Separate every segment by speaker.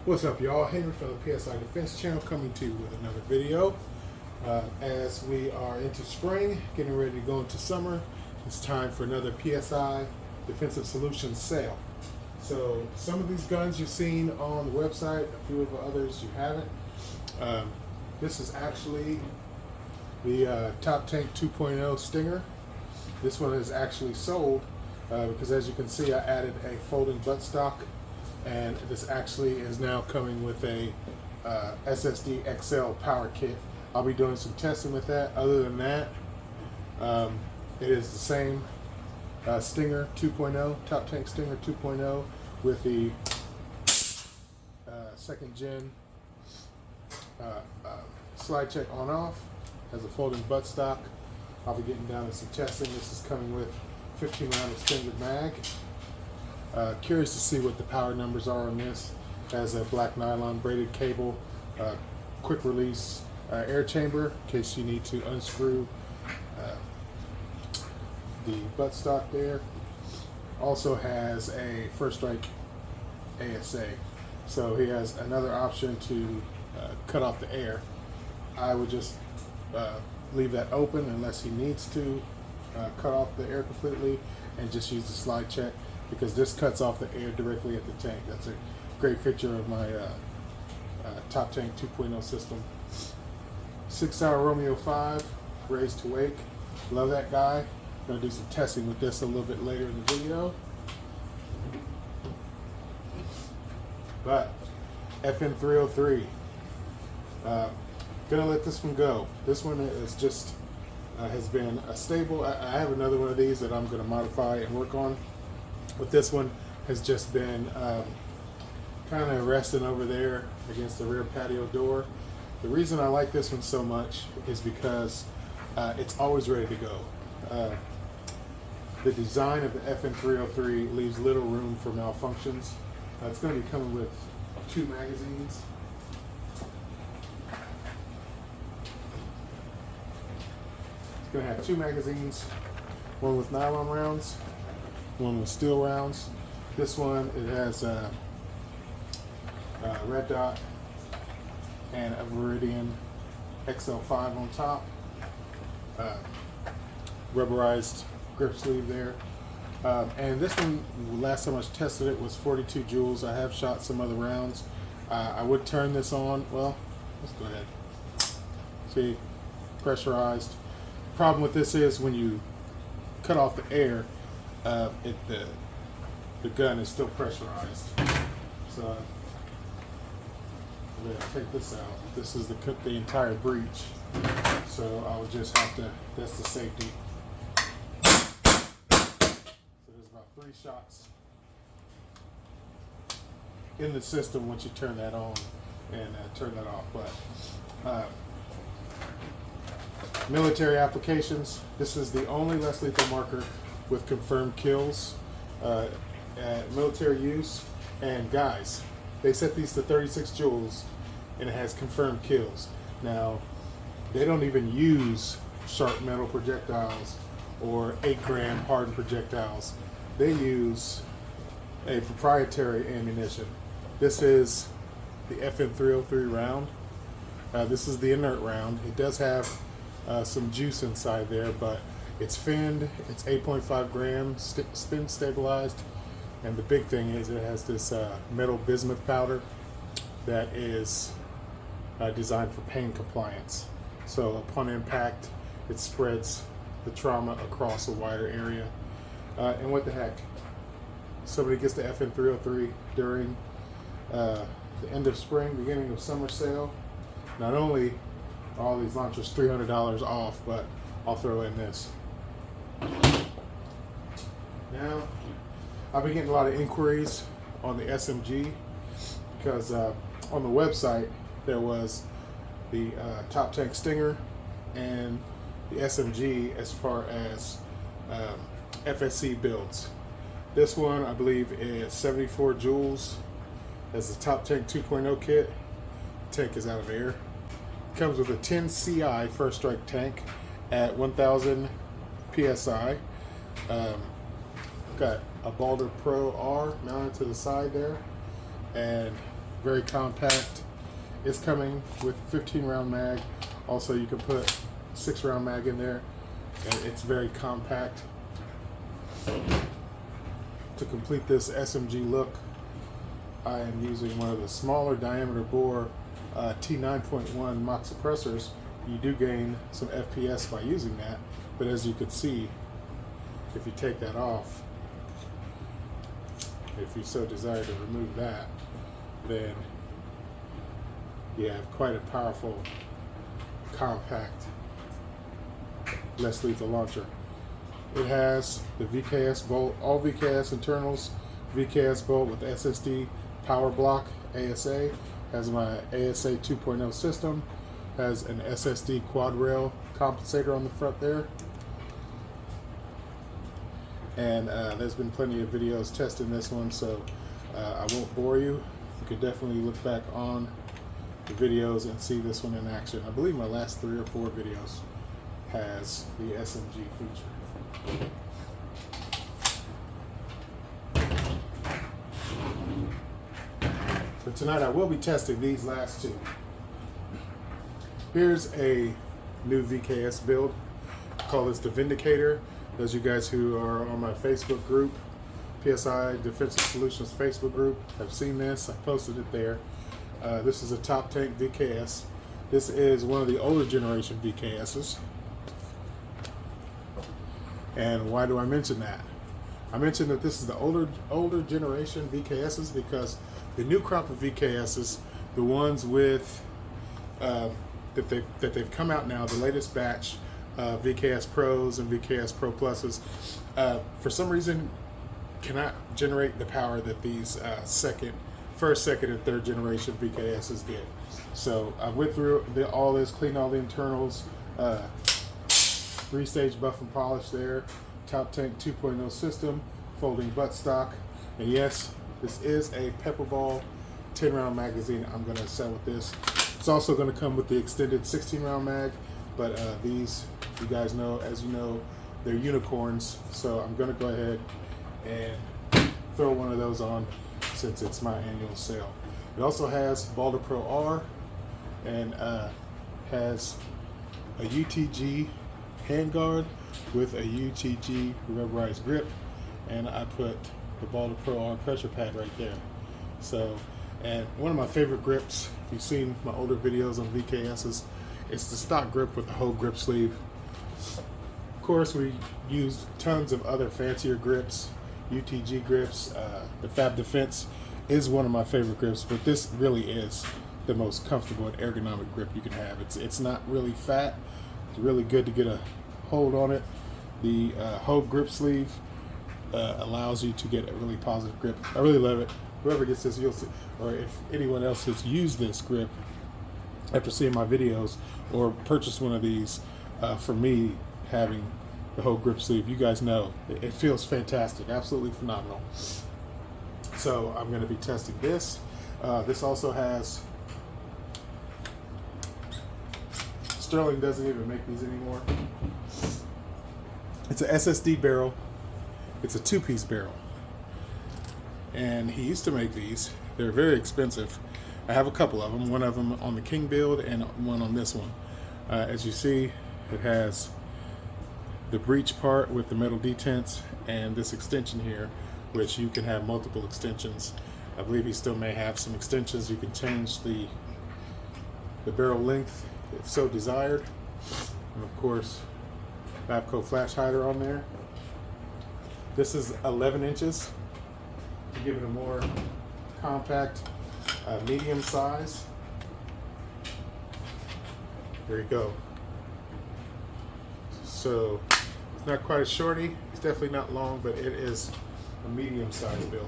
Speaker 1: What's up, y'all? Henry from the PSI Defense Channel coming to you with another video. As we are into spring, getting ready to go into summer, it's time for another PSI Defensive Solutions sale. So some of these guns you've seen on the website, a few of the others you haven't. This is actually the Top Tank 2.0 Stinger. This one is actually sold because, as you can see, I added a folding buttstock, and this actually is now coming with a SSD XL power kit. I'll be doing some testing with that. Other than that, it is the same Stinger 2.0, Top Tank Stinger 2.0 with the second gen slide check on off. Has a folding buttstock. I'll be getting down to some testing. This is coming with 15 round extended mag. Curious to see what the power numbers are on this. Has a black nylon braided cable, quick release air chamber in case you need to unscrew the buttstock there. Also has a First Strike ASA, so he has another option to cut off the air. I would just leave that open unless he needs to cut off the air completely, and just use the slide check, because this cuts off the air directly at the tank. That's a great feature of my Top Tank 2.0 system. 6 Hour Romeo 5 raised to wake. Love that guy. I'm gonna do some testing with this a little bit later in the video. But FN 303. Gonna let this one go. This one is just has been a stable. I have another one of these that I'm gonna modify and work on. But this one has just been kind of resting over there against the rear patio door. The reason I like this one so much is because it's always ready to go. The design of the FN 303 leaves little room for malfunctions. It's going to be coming with 2 magazines. It's going to have 2 magazines, one with nylon rounds, one with steel rounds. This one, it has a red dot and a Viridian XL5 on top. Rubberized grip sleeve there. And this one, last time I tested it, was 42 joules. I have shot some other rounds. I would turn this on. Well, let's go ahead. See, pressurized. Problem with this is when you cut off the air, the gun is still pressurized. So I'm gonna take this out. This is the entire breech. So I would just have to, that's the safety. So there's about 3 shots in the system once you turn that on and turn that off. But military applications, this is the only less lethal marker with confirmed kills at military use. And guys, they set these to 36 joules and it has confirmed kills. Now, they don't even use sharp metal projectiles or 8-gram hardened projectiles. They use a proprietary ammunition. This is the FN 303 round. This is the inert round. It does have some juice inside there, but it's finned, it's 8.5 grams, spin stabilized, and the big thing is it has this metal bismuth powder that is designed for pain compliance. So upon impact, it spreads the trauma across a wider area. And what the heck, somebody gets the FN 303 during the end of spring, beginning of summer sale. Not only are all these launchers $300 off, but I'll throw in this. Now, I've been getting a lot of inquiries on the SMG because on the website there was the Top Tank Stinger and the SMG as far as FSC builds. This one, I believe, is 74 joules as the Top Tank 2.0 kit. The tank is out of air. It comes with a 10 CI First Strike tank at 1000 PSI. Got a Balder Pro R mounted to the side there, and very compact. It's coming with 15 round mag. Also, you can put 6 round mag in there, and it's very compact. To complete this SMG look, I am using one of the smaller diameter bore T9.1 Mach suppressors. You do gain some FPS by using that, but as you can see, if you take that off, if you so desire to remove that, then you have quite a powerful, compact, less lethal launcher. It has the VKS bolt, all VKS internals, VKS bolt with SSD power block ASA, has my ASA 2.0 system, has an SSD quad rail compensator on the front there. And there's been plenty of videos testing this one, so I won't bore you. You could definitely look back on the videos and see this one in action. I believe my last 3 or 4 videos has the SMG feature. But tonight I will be testing these last 2. Here's a new VKS build. I call this the Vindicator. Those of you guys who are on my Facebook group, PSI Defensive Solutions Facebook group, have seen this. I posted it there. This is a top tank VKS. This is one of the older generation VKSs. And why do I mention that? I mentioned that this is the older generation VKSs because the new crop of VKSs, the ones with that they've come out now, the latest batch, VKS Pros and VKS Pro Pluses, for some reason cannot generate the power that these first, second, and third generation VKSs did. So I went through all this, cleaned all the internals, 3-stage buff and polish there, top tank 2.0 system, folding buttstock, and yes, this is a pepper ball 10 round magazine I'm going to sell with this. It's also going to come with the extended 16 round mag, but these, you guys know, as you know, they're unicorns, so I'm going to go ahead and throw one of those on since it's my annual sale. It also has Balder Pro R and has a UTG handguard with a UTG rubberized grip, and I put the Balder Pro R pressure pad right there. So, and one of my favorite grips, if you've seen my older videos on VKSs, it's the stock grip with the whole grip sleeve. Of course, we used tons of other fancier grips, UTG grips. The Fab Defense is one of my favorite grips, but this really is the most comfortable and ergonomic grip you can have. It's not really fat. It's really good to get a hold on it. The whole grip sleeve allows you to get a really positive grip. I really love it. Whoever gets this, you'll see, or if anyone else has used this grip after seeing my videos or purchased one of these, for me having the whole grip sleeve, you guys know it feels fantastic, absolutely phenomenal. So I'm going to be testing this. This also has, Sterling doesn't even make these anymore. It's a SSD barrel. It's a 2-piece barrel. And he used to make these. They're very expensive. I have a couple of them. One of them on the King build and one on this one. As you see, it has the breech part with the metal detents and this extension here, which you can have multiple extensions. I believe he still may have some extensions. You can change the barrel length if so desired. And of course, Babco flash hider on there. This is 11 inches to give it a more compact, medium size. There you go. So it's not quite a shorty. It's definitely not long, but it is a medium size build.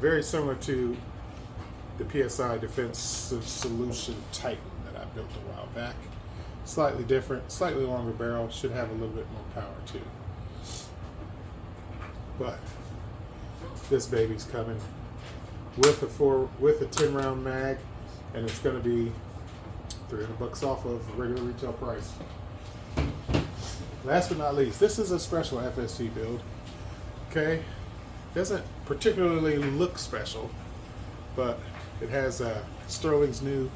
Speaker 1: Very similar to the PSI Defensive Solution Titan that I built a while back. Slightly different, slightly longer barrel, should have a little bit more power too. But this baby's coming with a 10 round mag, and it's going to be $300 off of regular retail price. Last but not least, this is a special FSC build. Okay, doesn't particularly look special, but it has Sterling's new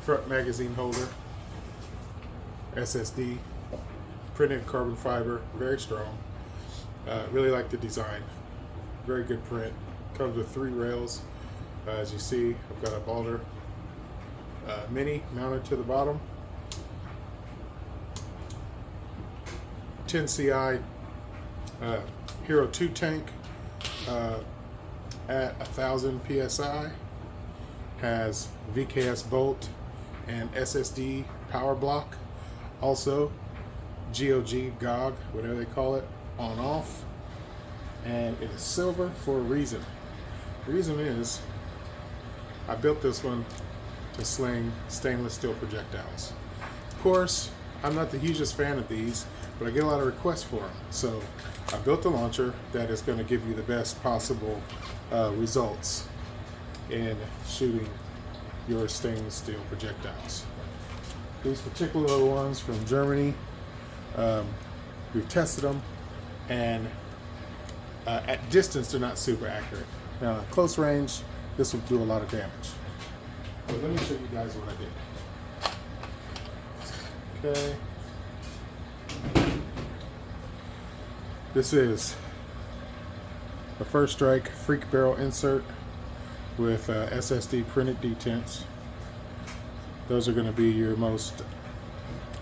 Speaker 1: front magazine holder, SSD, printed carbon fiber, very strong. Really like the design, very good print. Comes with 3 rails. As you see, I've got a Balder Mini mounted to the bottom. 10CI Hero 2 tank at 1000 PSI. Has VKS bolt and SSD power block. Also GOG, whatever they call it, on off. And it is silver for a reason. The reason is I built this one to sling stainless steel projectiles. Of course, I'm not the hugest fan of these, but I get a lot of requests for them. So I built a launcher that is going to give you the best possible results in shooting your stainless steel projectiles. These particular ones from Germany, we've tested them, and at distance they're not super accurate. Now at close range, this will do a lot of damage. But let me show you guys what I did. Okay. This is a First Strike Freak Barrel insert with SSD printed detents. Those are going to be your most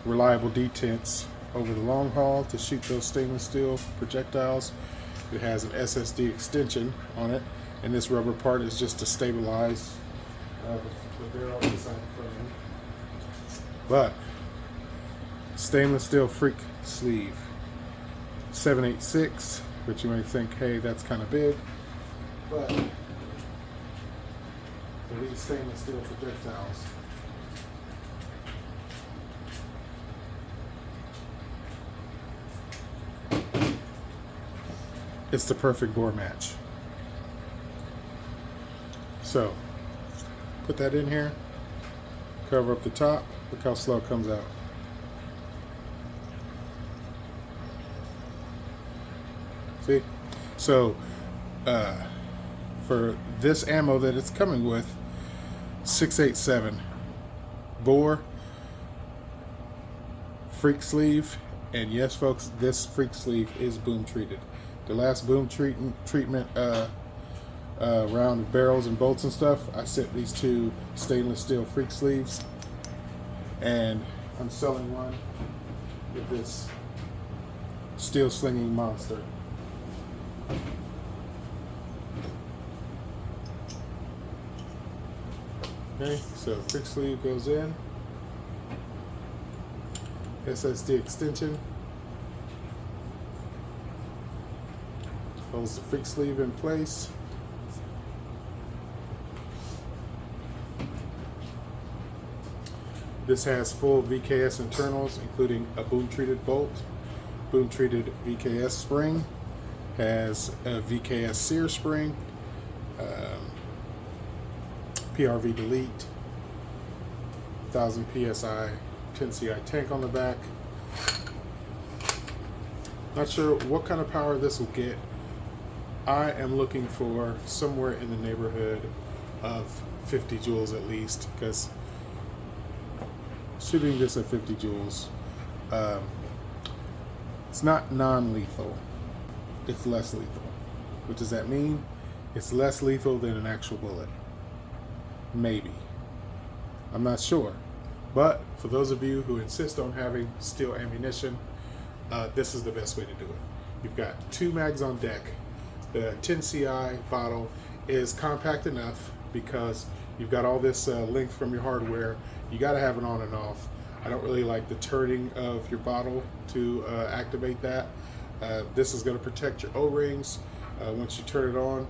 Speaker 1: reliable detents over the long haul to shoot those stainless steel projectiles. It has an SSD extension on it, and this rubber part is just to stabilize the barrel inside the frame. But stainless steel Freak sleeve, 7.86, which you may think, hey, that's kind of big, but for these stainless steel projectiles, it's the perfect bore match. So put that in here, cover up the top, look how slow it comes out. See? So for this ammo that it's coming with, 6.87 bore, Freak sleeve, and yes folks, this Freak sleeve is boom treated. The last boom treatment round of barrels and bolts and stuff, I sent these 2 stainless steel Freak sleeves, and I'm selling one with this steel slinging monster. Okay, so Freak sleeve goes in, SSD extension holds the Freak sleeve in place. This has full VKS internals, including a boom treated bolt, boom treated VKS spring, has a VKS sear spring, PRV delete, 1000 PSI 10CI tank on the back. Not sure what kind of power this will get. I am looking for somewhere in the neighborhood of 50 joules at least, because shooting this at 50 joules, it's not non-lethal, it's less lethal. What does that mean? It's less lethal than an actual bullet. Maybe. I'm not sure. But for those of you who insist on having steel ammunition, this is the best way to do it. You've got 2 mags on deck. The 10CI bottle is compact enough because you've got all this length from your hardware. You got to have it on and off. I don't really like the turning of your bottle to activate that. This is going to protect your O-rings. Once you turn it on,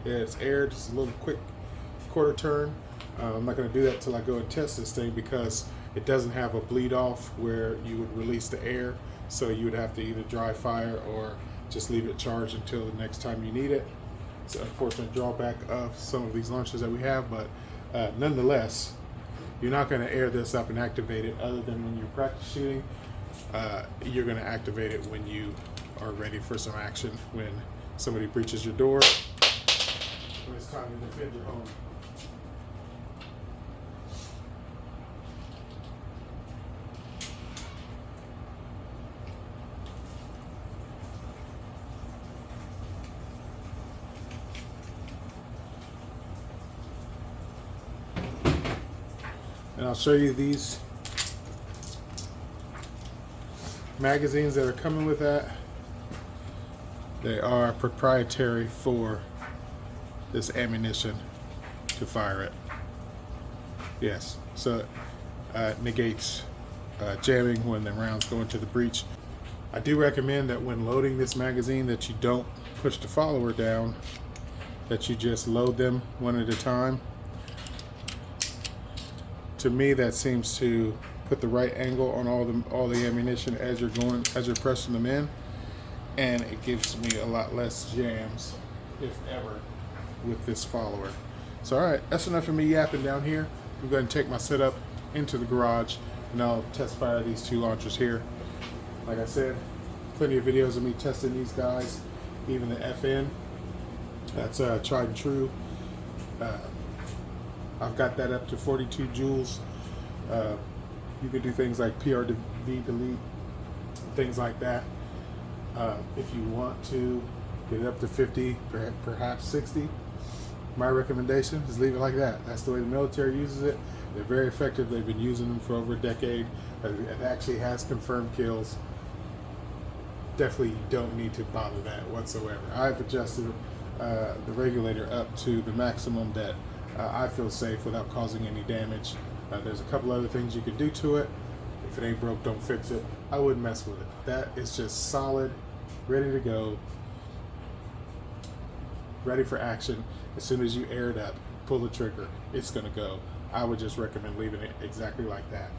Speaker 1: it's aired, just a little quick quarter turn. I'm not going to do that till I go and test this thing, because it doesn't have a bleed off where you would release the air, so you would have to either dry fire or just leave it charged until the next time you need it. It's an unfortunate drawback of some of these launchers that we have, but nonetheless, you're not going to air this up and activate it other than when you're practice shooting. You're going to activate it when you are ready for some action, when somebody breaches your door it's time to defend your home. And I'll show you these magazines that are coming with that. They are proprietary for this ammunition to fire it. Yes, so it negates jamming when the rounds go into the breech. I do recommend that when loading this magazine that you don't push the follower down, that you just load them one at a time. To me, that seems to put the right angle on all the ammunition as you're pressing them in, and it gives me a lot less jams, if ever, with this follower. So all right, that's enough of me yapping down here. I'm going to take my setup into the garage, and I'll test fire these two launchers here. Like I said, plenty of videos of me testing these guys, even the FN. That's tried and true. I've got that up to 42 joules. You can do things like PRV delete, things like that. If you want to get it up to 50, perhaps 60, my recommendation is leave it like that. That's the way the military uses it. They're very effective. They've been using them for over a decade. It actually has confirmed kills. Definitely you don't need to bother that whatsoever. I've adjusted the regulator up to the maximum that I feel safe without causing any damage. There's a couple other things you can do to it. If it ain't broke, don't fix it. I wouldn't mess with it. That is just solid, ready to go, ready for action. As soon as you air it up, pull the trigger, it's gonna go. I would just recommend leaving it exactly like that.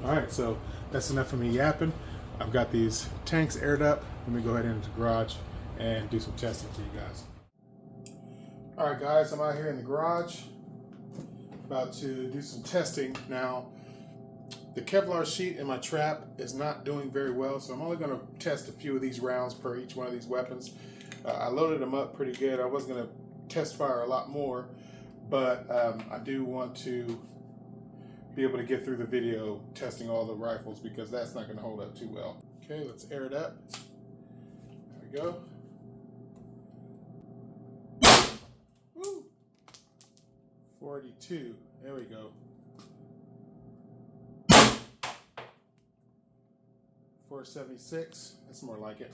Speaker 1: All right, so that's enough of me yapping. I've got these tanks aired up. Let me go ahead into the garage and do some testing for you guys. All right, guys, I'm out here in the garage about to do some testing. Now, the Kevlar sheet in my trap is not doing very well, so I'm only going to test a few of these rounds per each one of these weapons. I loaded them up pretty good. I was going to test fire a lot more, but I do want to be able to get through the video testing all the rifles because that's not going to hold up too well. Okay, let's air it up. There we go. Woo! 42. There we go. 476. That's more like it.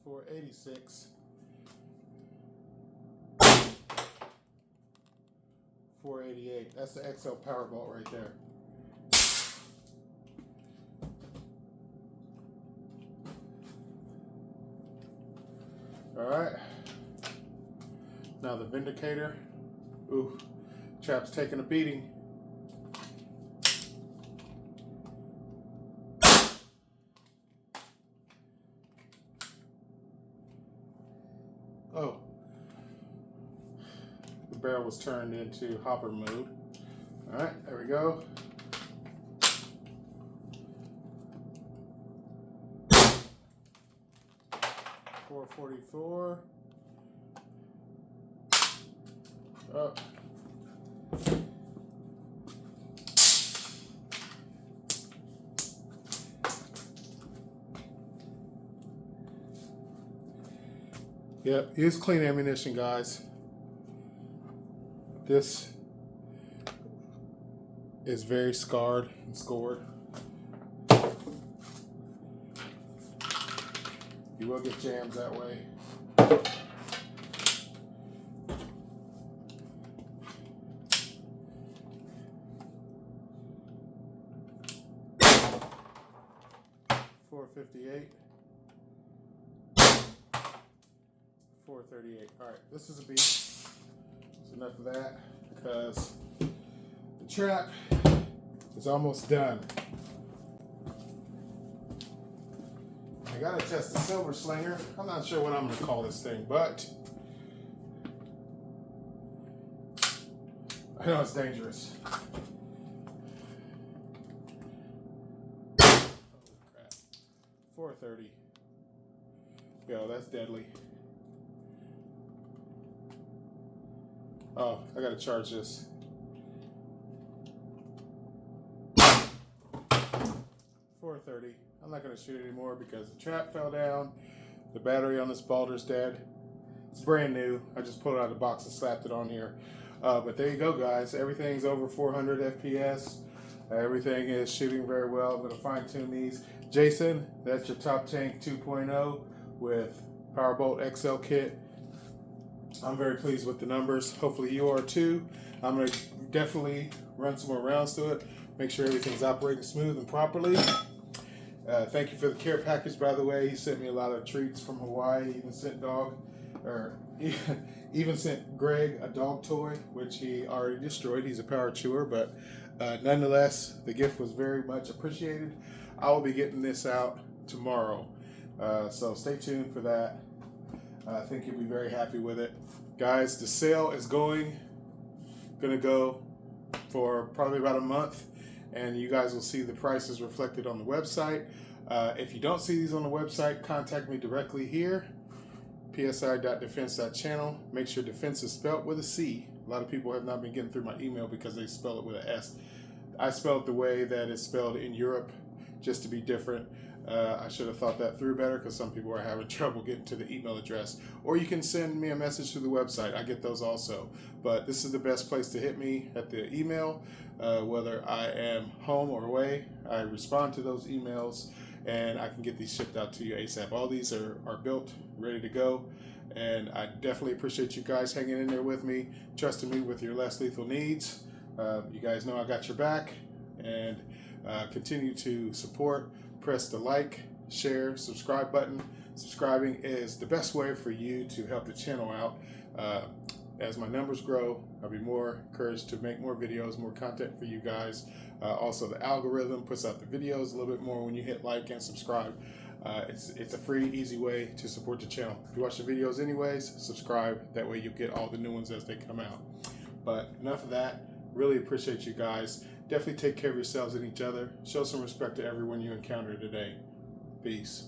Speaker 1: 486. 488. That's the XL Powerbolt right there. All right. Now the Vindicator. Ooh, trap's taking a beating. Oh. The barrel was turned into hopper mode. All right, there we go. .444. Oh. Yep, use clean ammunition, guys. This is very scarred and scored. You will get jams that way. .458. 438. All right, this is a beat. That's enough of that because the trap is almost done. I gotta test the Silver Slinger. I'm not sure what I'm gonna call this thing, but I know it's dangerous. Holy crap. 430. Yo, that's deadly. Oh, I gotta charge this. .430. I'm not gonna shoot anymore because the trap fell down. The battery on this Balder's dead. It's brand new. I just pulled it out of the box and slapped it on here. But there you go, guys. Everything's over 400 FPS. Everything is shooting very well. I'm gonna fine tune these. Jason, that's your Top Tank 2.0 with Powerbolt XL kit. I'm very pleased with the numbers. Hopefully you are too. I'm going to definitely run some more rounds to it. Make sure everything's operating smooth and properly. Thank you for the care package, by the way. He sent me a lot of treats from Hawaii. He even sent even sent Greg a dog toy, which he already destroyed. He's a power chewer, but nonetheless, the gift was very much appreciated. I will be getting this out tomorrow. So stay tuned for that. I think you'll be very happy with it. Guys, the sale is gonna go for probably about a month, and you guys will see the prices reflected on the website. If you don't see these on the website, contact me directly here, psi.defense.channel. Make sure defense is spelled with a C. A lot of people have not been getting through my email because they spell it with an S. I spell it the way that it's spelled in Europe, just to be different. I should have thought that through better because some people are having trouble getting to the email address. Or you can send me a message through the website. I get those also. But this is the best place to hit me, at the email. Whether I am home or away, I respond to those emails and I can get these shipped out to you ASAP. All these are built, ready to go. And I definitely appreciate you guys hanging in there with me, trusting me with your less lethal needs. You guys know I got your back. And continue to support. Press the like, share, subscribe button. Subscribing is the best way for you to help the channel out. As my numbers grow, I'll be more encouraged to make more videos, more content for you guys. Also, the algorithm puts out the videos a little bit more when you hit like and subscribe. It's a free, easy way to support the channel. If you watch the videos anyways, subscribe. That way you get all the new ones as they come out. But enough of that. Really appreciate you guys. Definitely take care of yourselves and each other. Show some respect to everyone you encounter today. Peace.